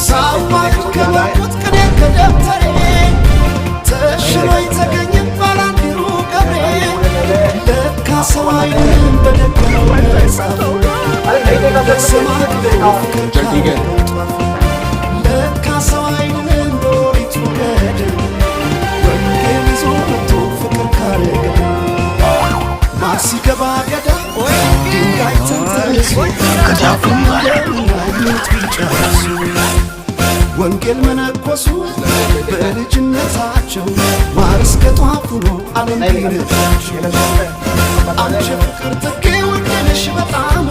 ሳማኝ ከመቁት ቅኔ ከደብተሬ ተሽሎ የተገኘ ባላንዲሩ ገብሬ ለካ ሰው አይልም በደገነው መጻፍ ለሰማት ፍቅር ለካ ሰው አይልም ኖሪቱ ገድል ወንጌል ይዞ መጥቶ ፍቅር ካረገደ ማሲገባ ገዳ ድንጋይ ተንተርሶ ከዳፉም ያሉት ቢጨርሱ ወንጌል መነኮሱ በልጅነታቸው ማር እስከ ጧፍ ሆኖ ዓለም ቢርቃቸው አንቺ ፍቅር ጥጌ ወደድሽ በጣም